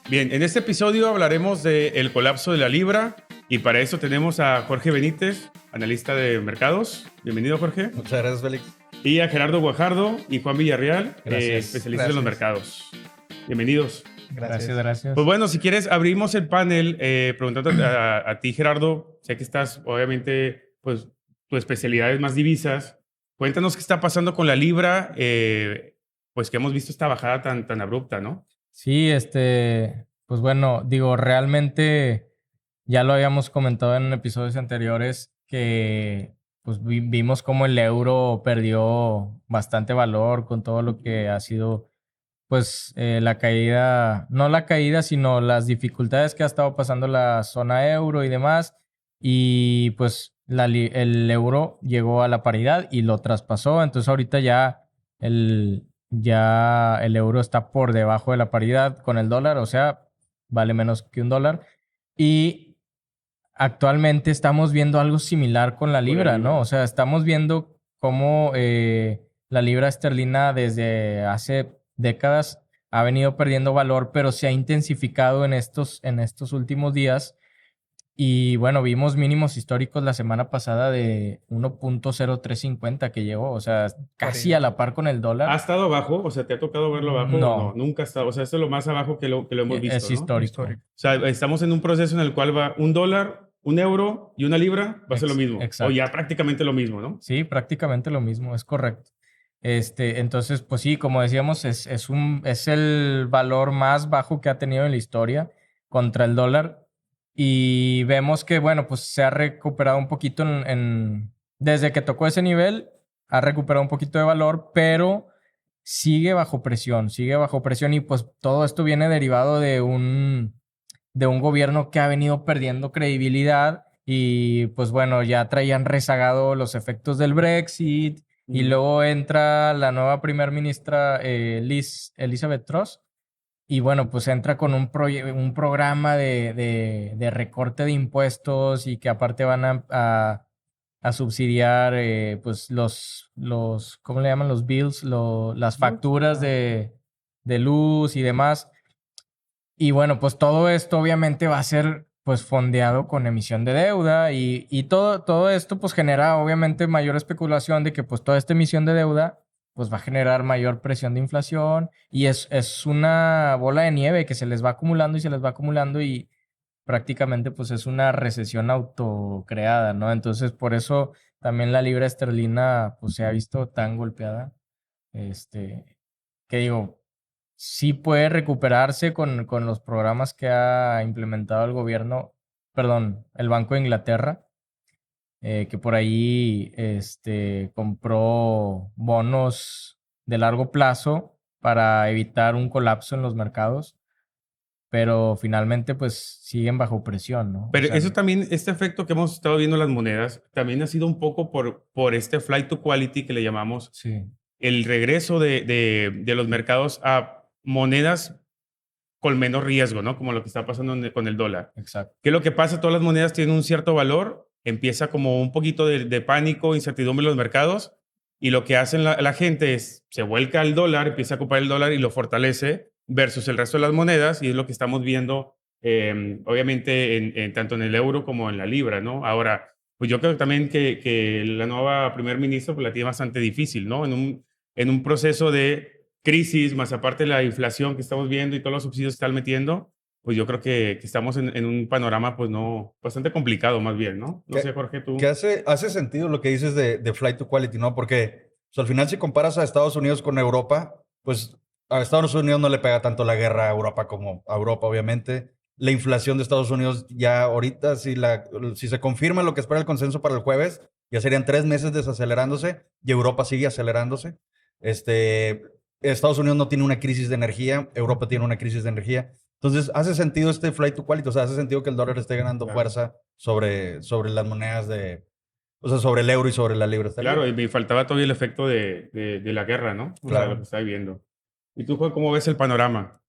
Bien, en este episodio hablaremos del colapso de la libra y para eso tenemos a Jorge Benítez, analista de mercados. Bienvenido, Jorge. Muchas gracias, Félix. Y a Gerardo Guajardo y Juan Villarreal, Gracias. especialistas de los mercados. Bienvenidos. Gracias. Pues bueno, si quieres, abrimos el panel preguntando a ti, Gerardo. Sé que estás, obviamente, pues tu especialidad es más divisas. Cuéntanos qué está pasando con la libra, pues que hemos visto esta bajada tan abrupta, ¿no? Sí, pues bueno, digo, realmente ya lo habíamos comentado en episodios anteriores que pues vimos cómo el euro perdió bastante valor con todo lo que ha sido pues la caída, no la caída, sino las dificultades que ha estado pasando la zona euro y demás. Y pues el euro llegó a la paridad y lo traspasó. Entonces ahorita ya el euro está por debajo de la paridad con el dólar, o sea, vale menos que un dólar. Y actualmente estamos viendo algo similar con la libra, ¿no? O sea, estamos viendo cómo la libra esterlina desde hace décadas ha venido perdiendo valor, pero se ha intensificado en estos últimos días. Y bueno, vimos mínimos históricos la semana pasada de 1.0350 que llegó, o sea, casi a la par con el dólar. ¿Ha estado abajo? O sea, ¿te ha tocado verlo abajo? No. Nunca ha estado. O sea, esto es lo más abajo que lo hemos visto, Es ¿no? histórico. O sea, estamos en un proceso en el cual va un dólar, un euro y una libra, va a ser lo mismo. Exacto. O ya prácticamente lo mismo, ¿no? Sí, prácticamente lo mismo, es correcto. Entonces, pues sí, como decíamos, es el valor más bajo que ha tenido en la historia contra el dólar. Y vemos que, bueno, pues se ha recuperado un poquito desde que tocó ese nivel, ha recuperado un poquito de valor, pero sigue bajo presión y pues todo esto viene derivado de un gobierno que ha venido perdiendo credibilidad y pues bueno, ya traían rezagado los efectos del Brexit y luego entra la nueva primer ministra Elizabeth Truss y bueno, pues entra con un programa de recorte de impuestos y que aparte van a subsidiar pues ¿cómo le llaman? Los bills, las facturas de luz y demás. Y bueno, pues todo esto obviamente va a ser pues fondeado con emisión de deuda y todo esto pues genera obviamente mayor especulación de que pues toda esta emisión de deuda pues va a generar mayor presión de inflación y es una bola de nieve que se les va acumulando y se les va acumulando y prácticamente pues es una recesión autocreada, ¿no? Entonces por eso también la libra esterlina pues se ha visto tan golpeada, que digo, sí puede recuperarse con los programas que ha implementado el gobierno, perdón, el Banco de Inglaterra, que por ahí compró bonos de largo plazo para evitar un colapso en los mercados, pero finalmente pues siguen bajo presión, ¿no? Pero O sea, eso también, este efecto que hemos estado viendo en las monedas, también ha sido un poco por este flight to quality que le llamamos, sí, el regreso de los mercados a monedas con menos riesgo, ¿no? Como lo que está pasando con el dólar. exacto. ¿Qué es lo que pasa? Todas las monedas tienen un cierto valor, empieza como un poquito de pánico, incertidumbre en los mercados, y lo que hacen la gente es, se vuelca al dólar, empieza a ocupar el dólar y lo fortalece versus el resto de las monedas, y es lo que estamos viendo, obviamente, tanto en el euro como en la libra, ¿no? Ahora, pues yo creo también que la nueva primer ministra pues, la tiene bastante difícil, ¿no? En un proceso de crisis, más aparte de la inflación que estamos viendo y todos los subsidios que están metiendo, pues yo creo que estamos en un panorama, pues no, bastante complicado más bien, ¿no? No sé, Jorge, tú. Que hace sentido lo que dices de flight to quality, ¿no? Porque pues, al final si comparas a Estados Unidos con Europa, pues a Estados Unidos no le pega tanto la guerra a Europa como a Europa, obviamente. La inflación de Estados Unidos ya ahorita, si se confirma lo que espera el consenso para el jueves, ya serían 3 meses desacelerándose y Europa sigue acelerándose. Estados Unidos no tiene una crisis de energía, Europa tiene una crisis de energía. Entonces, hace sentido este flight to quality, o sea, hace sentido que el dólar esté ganando fuerza sobre las monedas o sea, sobre el euro y sobre la libra esterlina. Claro, y me faltaba todavía el efecto de la guerra, ¿no? O sea, lo que está viviendo. ¿Y tú, Juan, cómo ves el panorama?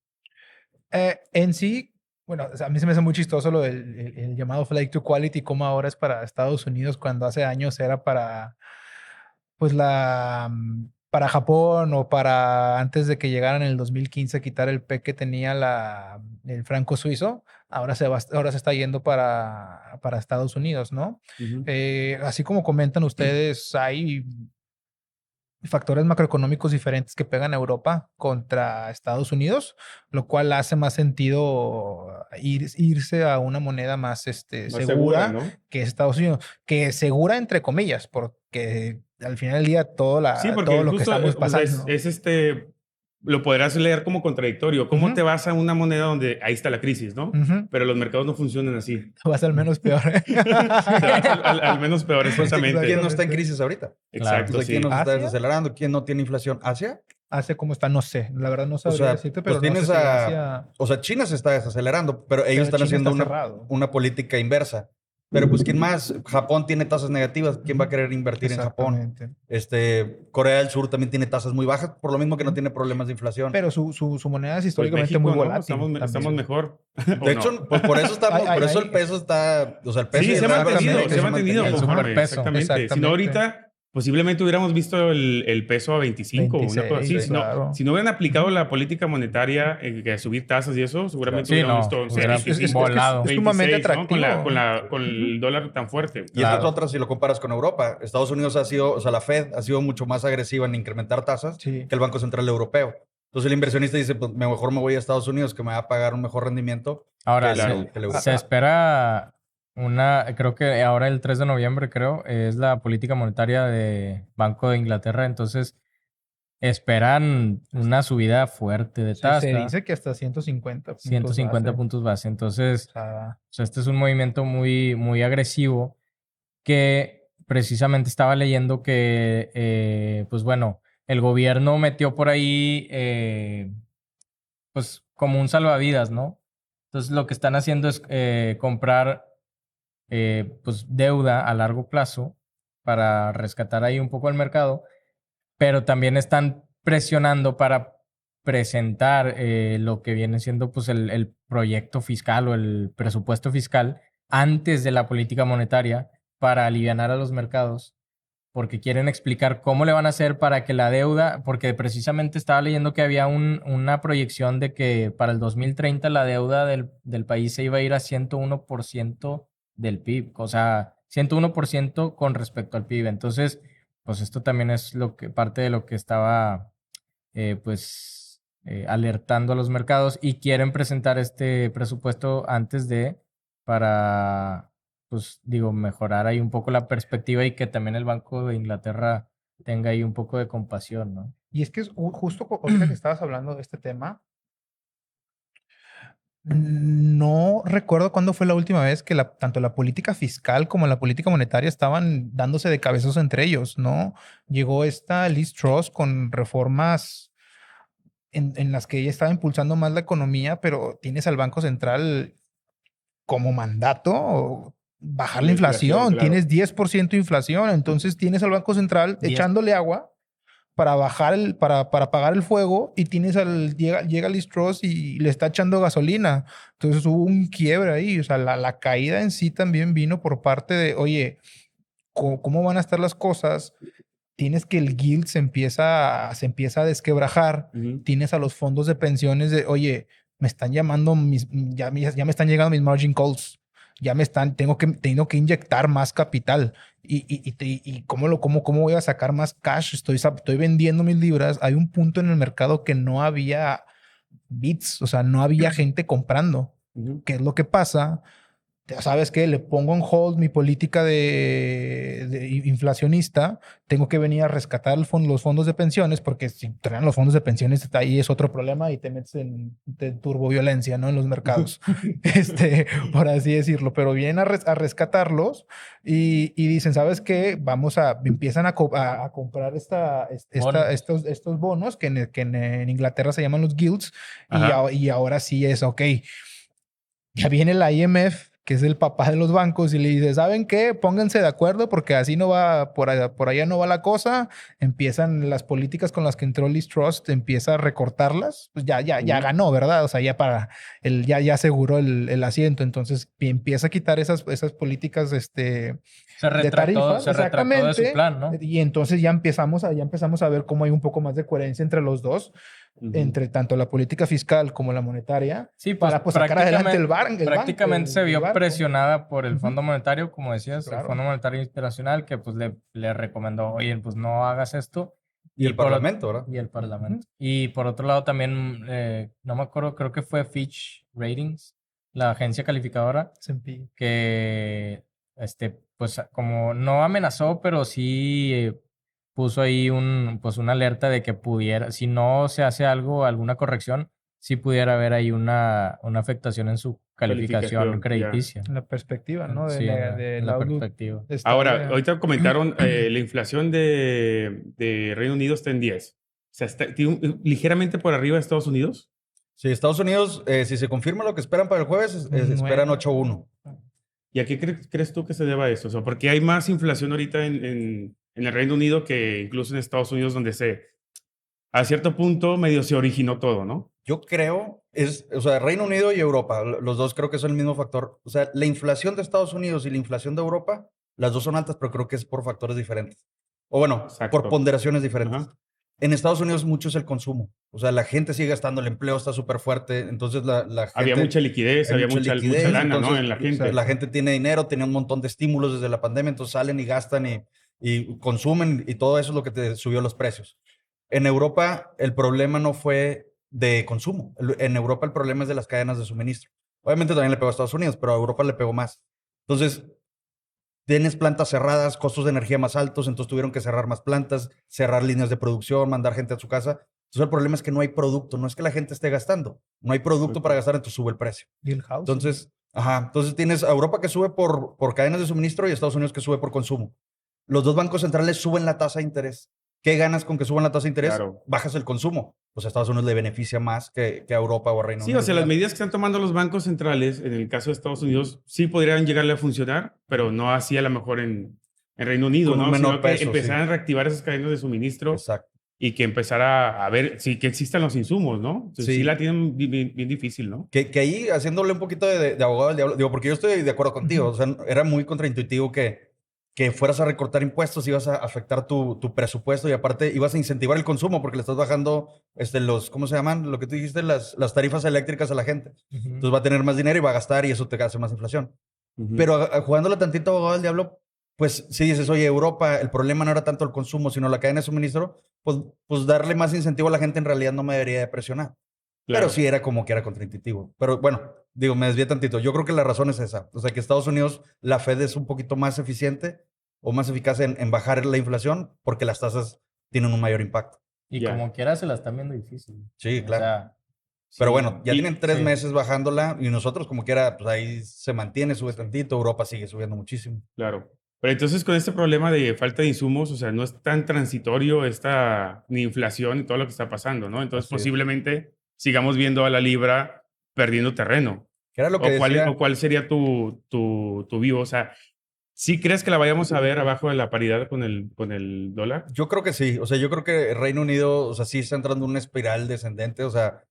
En sí, bueno, o sea, a mí se me hace muy chistoso lo del el llamado flight to quality, como ahora es para Estados Unidos, cuando hace años era para, pues, para Japón o para antes de que llegaran en el 2015 quitar el PEC que tenía el franco suizo, ahora se está yendo para Estados Unidos, ¿no? Ujú. Así como comentan ustedes, hay factores macroeconómicos diferentes que pegan a Europa contra Estados Unidos, lo cual hace más sentido irse a una moneda más, Más segura, segura, ¿no? que es Estados Unidos, que segura entre comillas, porque al final del día Sí, todo porque lo que justo estamos o sea, pasando. lo podrás leer como contradictorio. ¿Cómo Ujú. te vas a una moneda donde ahí está la crisis, ¿no? Ujú. Pero los mercados no funcionan así. Vas al menos peor. Te vas al menos peor, Pues, exactamente. ¿quién no está en crisis ahorita? Exacto, O sea, ¿quién sí. nos está ¿Asia? desacelerando? ¿Quién no tiene inflación? ¿Asia? Hace como está, no sé. La verdad no O sabría sea, decirte, pues pero no sé tienes si a... Asia... O sea, China se está desacelerando, pero ellos Pero están China haciendo está cerrado. una política inversa. Pero pues, ¿quién más? Japón tiene tasas negativas. ¿Quién va a querer invertir en Japón? Exactamente. Corea del Sur también tiene tasas muy bajas, por lo mismo que no tiene problemas de inflación. Pero su moneda es Pues históricamente México, muy ¿no? volátil. Estamos también. mejor. ¿O De no? hecho, pues por eso estamos, Ay, por eso ay. el peso está, o sea, el peso Sí, del se ha real mantenido, brasileño se ha mantenido. El conforme, superpeso. Exactamente. Si no, Exactamente. ahorita posiblemente hubiéramos visto el peso a 25 una cosa así. 26, Si no, claro. si no hubieran aplicado la política monetaria, que subir tasas y eso, seguramente Sí, hubiéramos no, visto hubiera 25, volado. Es sumamente 26, ¿no? atractivo. Con el dólar tan fuerte. Y esta es Claro. otra si lo comparas con Europa. Estados Unidos ha sido, o sea, la Fed ha sido mucho más agresiva en incrementar tasas Sí. que el Banco Central Europeo. Entonces el inversionista dice, pues mejor me voy a Estados Unidos que me va a pagar un mejor rendimiento Ahora, que el se europeo. espera creo que ahora el 3 de noviembre, es la política monetaria de Banco de Inglaterra, entonces esperan una subida fuerte de Se tasa, dice que hasta 150 puntos 150 base. puntos base. Entonces, O sea, este es un movimiento muy, muy agresivo que precisamente estaba leyendo que, pues bueno, el gobierno metió por ahí, pues como un salvavidas, ¿no? Entonces lo que están haciendo es comprar pues deuda a largo plazo para rescatar ahí un poco el mercado, pero también están presionando para presentar lo que viene siendo pues el proyecto fiscal o el presupuesto fiscal antes de la política monetaria para alivianar a los mercados, porque quieren explicar cómo le van a hacer para que la deuda, porque precisamente estaba leyendo que había una proyección de que para el 2030 la deuda del país se iba a ir a 101% del PIB, o sea, 101% con respecto al PIB. Entonces, pues esto también es parte de lo que estaba alertando a los mercados y quieren presentar este presupuesto para, pues digo, mejorar ahí un poco la perspectiva y que también el Banco de Inglaterra tenga ahí un poco de compasión, ¿no? y es que justo ahorita que estabas hablando de este tema, no recuerdo cuándo fue la última vez que tanto la política fiscal como la política monetaria estaban dándose de cabezazos entre ellos, ¿no? Llegó esta Liz Truss con reformas en las que ella estaba impulsando más la economía, pero tienes al Banco Central como mandato bajar la inflación. Claro. Tienes 10% de inflación, entonces tienes al Banco Central 10. echándole agua para para apagar el fuego y llega Liz Truss y le está echando gasolina. Entonces hubo un quiebre ahí. O sea, la caída en sí también vino por parte de, oye, ¿cómo van a estar las cosas? Tienes que el guild se empieza a desquebrajar. Ujú. Tienes a los fondos de pensiones de, oye, me están llamando, ya me están llegando mis margin calls. Tengo que inyectar más capital. ¿Y cómo voy a sacar más cash? Estoy vendiendo mis libras. Hay un punto en el mercado que no había bits, o sea, no había gente comprando. Ujú. ¿Qué es lo que pasa? ¿Sabes qué? Le pongo en hold mi política de inflacionista. Tengo que venir a rescatar los fondos de pensiones, porque si traen los fondos de pensiones, ahí es otro problema y te metes de turboviolencia, ¿no? En los mercados, por así decirlo. Pero vienen a rescatarlos y dicen, ¿sabes qué? Empiezan a comprar Bonos. estos bonos que en Inglaterra se llaman los guilds Ajá. y ahora sí es, ok. Ya viene la IMF que es el papá de los bancos, y le dice, ¿saben qué? Pónganse de acuerdo porque así no va, por allá no va la cosa. Empiezan las políticas con las que entró Liz Truss, empieza a recortarlas, pues ya ganó, ¿verdad? O sea, ya aseguró el asiento, entonces empieza a quitar esas políticas Se de retractó, tarifas, se retractó de su plan, ¿no? y entonces ya empezamos a ver cómo hay un poco más de coherencia entre los dos, entre tanto la política fiscal como la monetaria, Sí, pues para sacar adelante el prácticamente se vio barco. presionada por el Fondo Monetario, como decías, Claro. el Fondo Monetario Internacional, que pues le recomendó, oye, pues no hagas esto. Y el Parlamento, ¿verdad? Y el Parlamento. Y por otro lado también, no me acuerdo, creo que fue Fitch Ratings, la agencia calificadora, S&P. que pues como no amenazó, pero sí puso ahí pues una alerta de que pudiera, si no se hace alguna corrección, sí pudiera haber ahí una afectación en su calificación crediticia. En la perspectiva, ¿no? Sí, en la perspectiva. Ahora, ahorita comentaron la inflación de Reino Unido está en 10. O sea, está ligeramente por arriba de Estados Unidos. Sí, Estados Unidos, si se confirma lo que esperan para el jueves, esperan 8.1. ¿Y a qué crees tú que se deba eso? O sea, porque hay más inflación ahorita en el Reino Unido que incluso en Estados Unidos, donde a cierto punto medio se originó todo, ¿no? Yo creo, o sea, Reino Unido y Europa, los dos creo que son el mismo factor. O sea, la inflación de Estados Unidos y la inflación de Europa, las dos son altas, pero creo que es por factores diferentes. O bueno, Exacto. por ponderaciones diferentes. Ajá. En Estados Unidos mucho es el consumo. O sea, la gente sigue gastando, el empleo está súper fuerte, entonces la gente... Había mucha liquidez, había mucha lana, entonces, ¿no? En la gente. O sea, la gente tiene dinero, tenía un montón de estímulos desde la pandemia, entonces salen y gastan y consumen y todo eso es lo que te subió los precios. En Europa el problema no fue de consumo. En Europa el problema es de las cadenas de suministro. Obviamente también le pegó a Estados Unidos, pero a Europa le pegó más. Entonces, tienes plantas cerradas, costos de energía más altos, entonces tuvieron que cerrar más plantas, cerrar líneas de producción, mandar gente a su casa. Entonces el problema es que no hay producto, no es que la gente esté gastando, no hay producto para gastar, entonces sube el precio. Y el house. Entonces tienes a Europa que sube por cadenas de suministro y a Estados Unidos que sube por consumo. Los dos bancos centrales suben la tasa de interés. ¿Qué ganas con que suban la tasa de interés? Claro. Bajas el consumo. Pues a Estados Unidos le beneficia más que a Europa o a Reino Unido. Sí, o sea, las medidas que están tomando los bancos centrales, en el caso de Estados Unidos, sí podrían llegarle a funcionar, pero no así a lo mejor en Reino Unido, con ¿no? un menor Sino que peso, empezaran a reactivar esas cadenas de suministro. Exacto. Y que empezara a ver que existan los insumos, ¿no? Entonces, sí la tienen bien difícil, ¿no? Que ahí, haciéndole un poquito de abogado del diablo, digo, porque yo estoy de acuerdo contigo, o sea, era muy contraintuitivo que fueras a recortar impuestos, ibas a afectar tu presupuesto y aparte ibas a incentivar el consumo porque le estás bajando ¿cómo se llaman? Lo que tú dijiste, las tarifas eléctricas a la gente. Entonces va a tener más dinero y va a gastar y eso te hace más inflación. Pero jugándole tantito abogado del diablo, pues si dices, oye, Europa, el problema no era tanto el consumo, sino la cadena de suministro, pues darle más incentivo a la gente en realidad no me debería de presionar. Claro. Pero sí era como que era contraintuitivo. Pero bueno, digo, me desvié tantito. Yo creo que la razón es esa. O sea, que Estados Unidos, la Fed es un poquito más eficiente o más eficaz en bajar la inflación porque las tasas tienen un mayor impacto. Y como quiera se la están viendo difícil. Sí, claro. O sea, pero bueno, ya tienen 3 meses bajándola y nosotros como quiera, pues ahí se mantiene, sube tantito. Europa sigue subiendo muchísimo. Claro. Pero entonces con este problema de falta de insumos, o sea, no es tan transitorio ni inflación y todo lo que está pasando, ¿no? Entonces posiblemente sigamos viendo a la libra perdiendo terreno. ¿Qué era lo que decía? ¿Cuál sería tu vivo? O sea, ¿sí crees que la vayamos a ver abajo de la paridad con el dólar? Yo creo que sí. O sea, yo creo que Reino Unido, o sea, sí está entrando en una espiral descendente. O sea,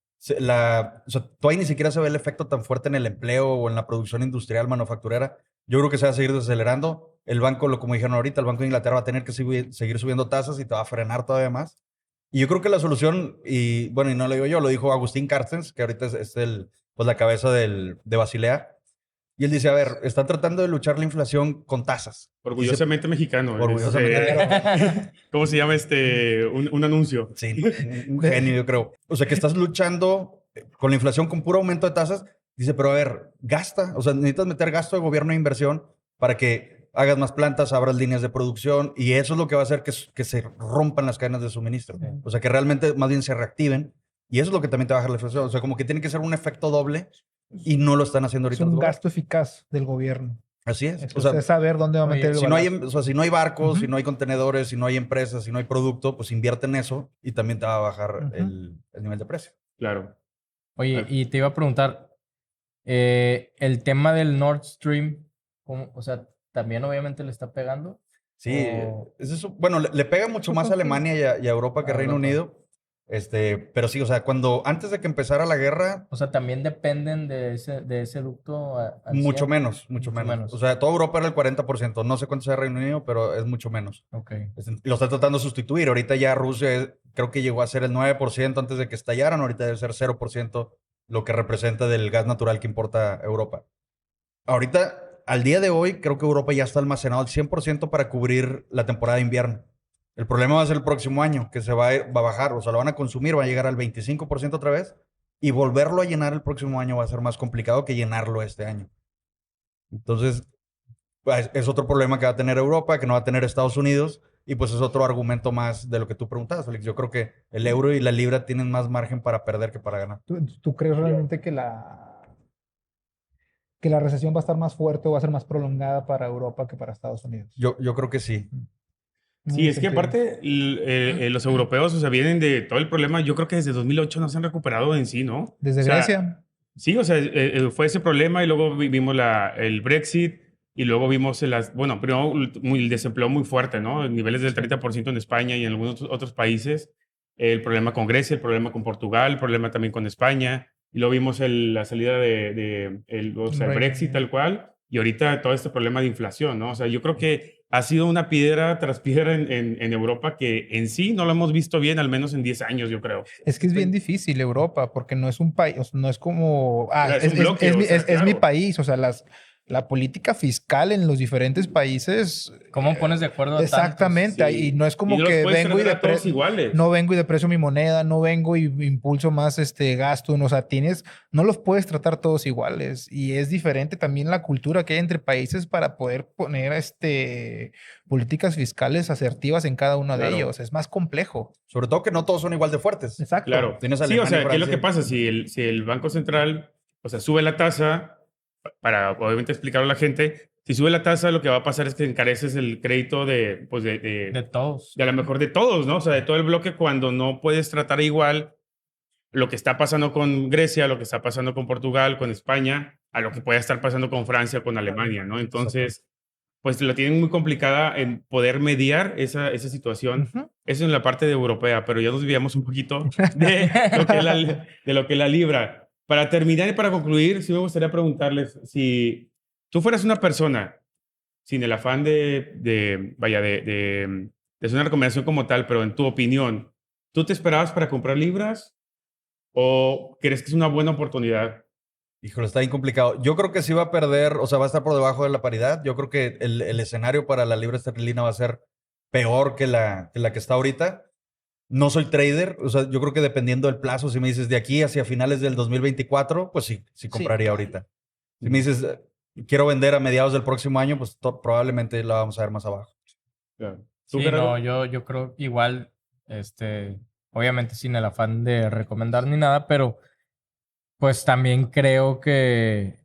todavía ni siquiera se ve el efecto tan fuerte en el empleo o en la producción industrial manufacturera. Yo creo que se va a seguir desacelerando. El banco, como dijeron ahorita, el Banco de Inglaterra va a tener que seguir subiendo tasas y te va a frenar todavía más. Y yo creo que la solución, y bueno, y no lo digo yo, lo dijo Agustín Carstens, que ahorita es la cabeza de Basilea. Y él dice, a ver, están tratando de luchar la inflación con tasas. Orgullosamente mexicano. Orgullosamente. ¿Cómo se llama un anuncio? Sí, un genio, yo creo. O sea, que estás luchando con la inflación con puro aumento de tasas. Dice, pero a ver, gasta. O sea, necesitas meter gasto de gobierno e inversión para que hagas más plantas, abras líneas de producción y eso es lo que va a hacer que se rompan las cadenas de suministro. O sea, que realmente más bien se reactiven y eso es lo que también te va a bajar la inflación. O sea, como que tiene que ser un efecto doble y no lo están haciendo ahorita. Es un gasto eficaz del gobierno. Así es. O sea, saber dónde va a meter el balazo. Si no hay barcos, si no hay contenedores, si no hay empresas, si no hay producto, pues invierte en eso y también te va a bajar el nivel de precio. Claro. Oye, y te iba a preguntar, El tema del Nord Stream, o sea, también obviamente le está pegando. Sí, O- es eso. Bueno, le pega mucho más a Alemania y a Europa que A Reino Europa. Unido. Pero sí, o sea, antes de que empezara la guerra, O sea, también dependen de ese ducto al mucho 100. menos, mucho Mucho menos. O menos. sea, toda Europa era el 40%. No sé cuánto sea Reino Unido, pero es mucho menos. Ok. Lo está tratando de sustituir. Ahorita ya Rusia creo que llegó a ser el 9% antes de que estallaran. Ahorita debe ser 0% lo que representa del gas natural que importa Europa. Ahorita, al día de hoy, creo que Europa ya está almacenado al 100% para cubrir la temporada de invierno. El problema va a ser el próximo año, que va a bajar, o sea, lo van a consumir, va a llegar al 25% otra vez, y volverlo a llenar el próximo año va a ser más complicado que llenarlo este año. Entonces, pues, es otro problema que va a tener Europa, que no va a tener Estados Unidos, y pues es otro argumento más de lo que tú preguntabas, Félix. Yo creo que el euro y la libra tienen más margen para perder que para ganar. ¿Tú crees realmente que la recesión va a estar más fuerte o va a ser más prolongada para Europa que para Estados Unidos? Yo creo que sí. Sí, es que aparte los europeos, o sea, vienen de todo el problema. Yo creo que desde 2008 no se han recuperado en sí, ¿no? Desde O sea, Grecia. sí, o sea, fue ese problema y luego vimos el Brexit y luego vimos bueno, primero el desempleo muy fuerte, ¿no? Niveles del 30% en España y en algunos otros países. El problema con Grecia, el problema con Portugal, el problema también con España. Y luego vimos la salida o sea, el Reino Brexit Unido. tal cual. Y ahorita todo este problema de inflación, ¿no? O sea, yo creo que ha sido una piedra tras piedra en Europa que en sí no lo hemos visto bien, al menos en 10 años, yo creo. Es que es bien difícil Europa, porque no es un país, o sea, no es como, Es un bloque, o sea, es mi claro. país, o sea, la política fiscal en los diferentes países. ¿Cómo pones de acuerdo a tantos? Exactamente, Sí. y no es Y como no los que puedes vengo y tratar a todos iguales. no vengo y deprecio mi moneda, no vengo y impulso más gasto, o sea, no los puedes tratar todos iguales, y es diferente también la cultura que hay entre países para poder poner políticas fiscales asertivas en cada uno de Claro. ellos, es más complejo. Sobre todo que no todos son igual de fuertes. Exacto. Claro. Tienes Sí, o Alemania y sea, ¿qué es lo que Francia. pasa? Si el Banco Central, o sea, sube la tasa, para obviamente explicarlo a la gente, si sube la tasa, lo que va a pasar es que encareces el crédito De todos. de a lo mejor de todos, ¿no? O sea, de todo el bloque cuando no puedes tratar igual lo que está pasando con Grecia, lo que está pasando con Portugal, con España, a lo que puede estar pasando con Francia, con Alemania, ¿no? Entonces, pues la tienen muy complicada en poder mediar esa situación. Ujú. Eso en la parte de europea, pero ya nos desviamos un poquito de lo que es la libra. Para terminar y para concluir, sí me gustaría preguntarles si tú fueras una persona sin el afán de hacer una recomendación como tal, pero en tu opinión, ¿tú te esperabas para comprar libras o crees que es una buena oportunidad? Híjole, está bien complicado. Yo creo que sí va a perder, o sea, va a estar por debajo de la paridad. Yo creo que el escenario para la libra esterlina va a ser peor que la que está ahorita. No soy trader, o sea, yo creo que dependiendo del plazo, si me dices de aquí hacia finales del 2024, pues sí compraría ahorita. Si me dices, quiero vender a mediados del próximo año, pues probablemente la vamos a ver más abajo. Claro. ¿Tú, Sí, Gerardo? no, yo creo igual, obviamente sin el afán de recomendar ni nada, pero pues también creo que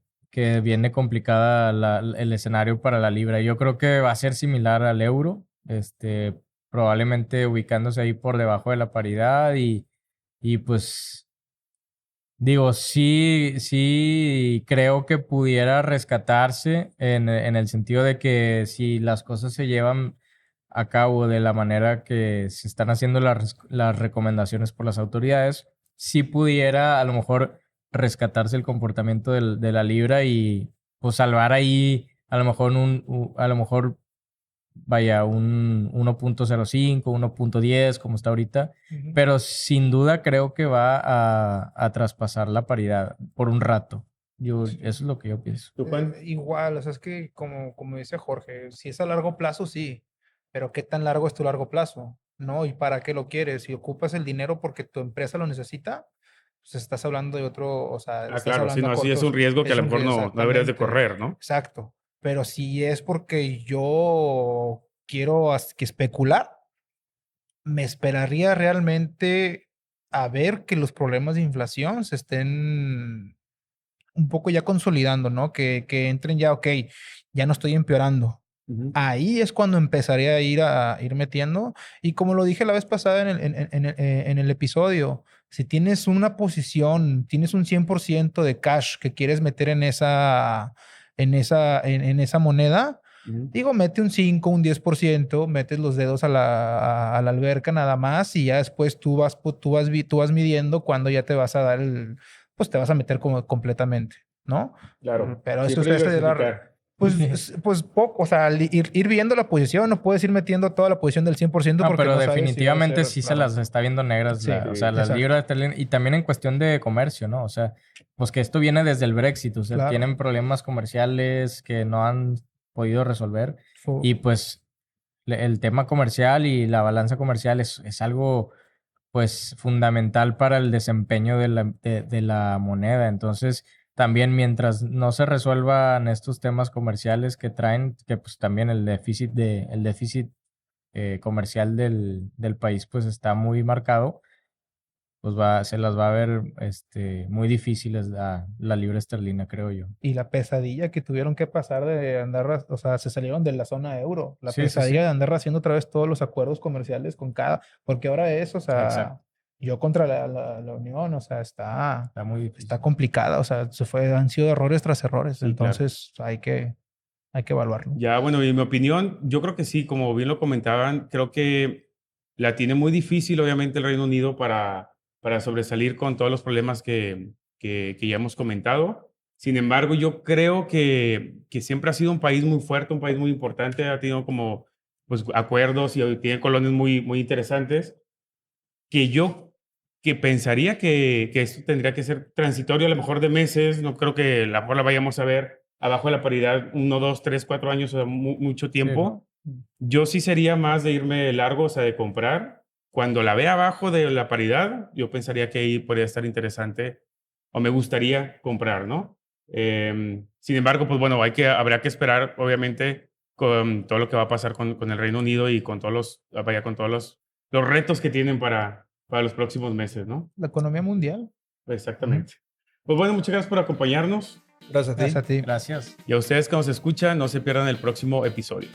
viene complicada el escenario para la libra. Yo creo que va a ser similar al euro, probablemente ubicándose ahí por debajo de la paridad y pues digo, sí creo que pudiera rescatarse en el sentido de que si las cosas se llevan a cabo de la manera que se están haciendo las recomendaciones por las autoridades, sí pudiera a lo mejor rescatarse el comportamiento de la libra y pues salvar ahí a lo mejor a lo mejor vaya un 1.05, 1.10 como está ahorita, Ujú. pero sin duda creo que va a traspasar la paridad por un rato. Eso es lo que yo pienso. ¿Tú, Juan? Igual, o sea, es que como dice Jorge, si es a largo plazo, sí, pero ¿qué tan largo es tu largo plazo? ¿No? ¿Y para qué lo quieres? Si ocupas el dinero porque tu empresa lo necesita, pues estás hablando de otro, o sea, Ah, estás claro, sí, hablando a no, sí es un cortos, riesgo que a es lo un mejor riesgo, no deberías de exactamente, correr, ¿no? exacto. Pero si es porque yo quiero que especular, me esperaría realmente a ver que los problemas de inflación se estén un poco ya consolidando, ¿no? Que entren ya, ok, ya no estoy empeorando. Ujú. Ahí es cuando empezaré a ir metiendo. Y como lo dije la vez pasada en el episodio, Si tienes una posición, tienes un 100% de cash que quieres meter en esa moneda, digo, mete un 5, un 10%, metes los dedos a la alberca nada más y ya después tú vas midiendo cuando ya te vas a dar pues te vas a meter como completamente, ¿no? Claro. Pero eso Siempre es diversificar. pues poco, o sea, ir viendo la posición, no puedes ir metiendo toda la posición del 100% No, porque pero no sabes si va a definitivamente ser, sí se claro. las está viendo negras, Sí, o sea, las exacto. libras esterlinas, y también en cuestión de comercio, ¿no? O sea, pues que esto viene desde el Brexit, o sea, Claro. tienen problemas comerciales que no han podido resolver Fu- y pues el tema comercial y la balanza comercial es algo pues fundamental para el desempeño de la moneda. Entonces, también mientras no se resuelvan estos temas comerciales que traen, que pues también el déficit comercial del país pues está muy marcado, pues se las va a ver muy difíciles la libra esterlina, creo yo. Y la pesadilla que tuvieron que pasar de andar, o sea, se salieron de la zona euro. La Sí, sí, pesadilla sí. de andar haciendo otra vez todos los acuerdos comerciales con porque ahora es, o sea, Exacto. yo contra la Unión, o sea, está Está muy difícil. complicada, o sea, han sido errores tras errores, Sí, claro. entonces hay que evaluarlo. Ya, bueno, en mi opinión, yo creo que sí, como bien lo comentaban, creo que la tiene muy difícil, obviamente, el Reino Unido para sobresalir con todos los problemas que ya hemos comentado. Sin embargo, yo creo que siempre ha sido un país muy fuerte, un país muy importante, ha tenido como pues, acuerdos y tiene colonias muy, muy interesantes, que pensaría que esto tendría que ser transitorio a lo mejor de meses, no creo que a lo mejor la vayamos a ver abajo de la paridad 1, 2, 3, 4 años, o sea, mucho Sí, tiempo. ¿no? Yo sí sería más de irme largo, o sea, de comprar. Cuando la vea abajo de la paridad, yo pensaría que ahí podría estar interesante o me gustaría comprar, ¿no? Sin embargo, pues bueno, habrá que esperar, obviamente, con todo lo que va a pasar con el Reino Unido y con con todos los retos que tienen para los próximos meses, ¿no? La economía mundial. Exactamente. Pues bueno, muchas gracias por acompañarnos Gracias a ti. Gracias a ti. Gracias. y a ustedes que nos escuchan, no se pierdan el próximo episodio.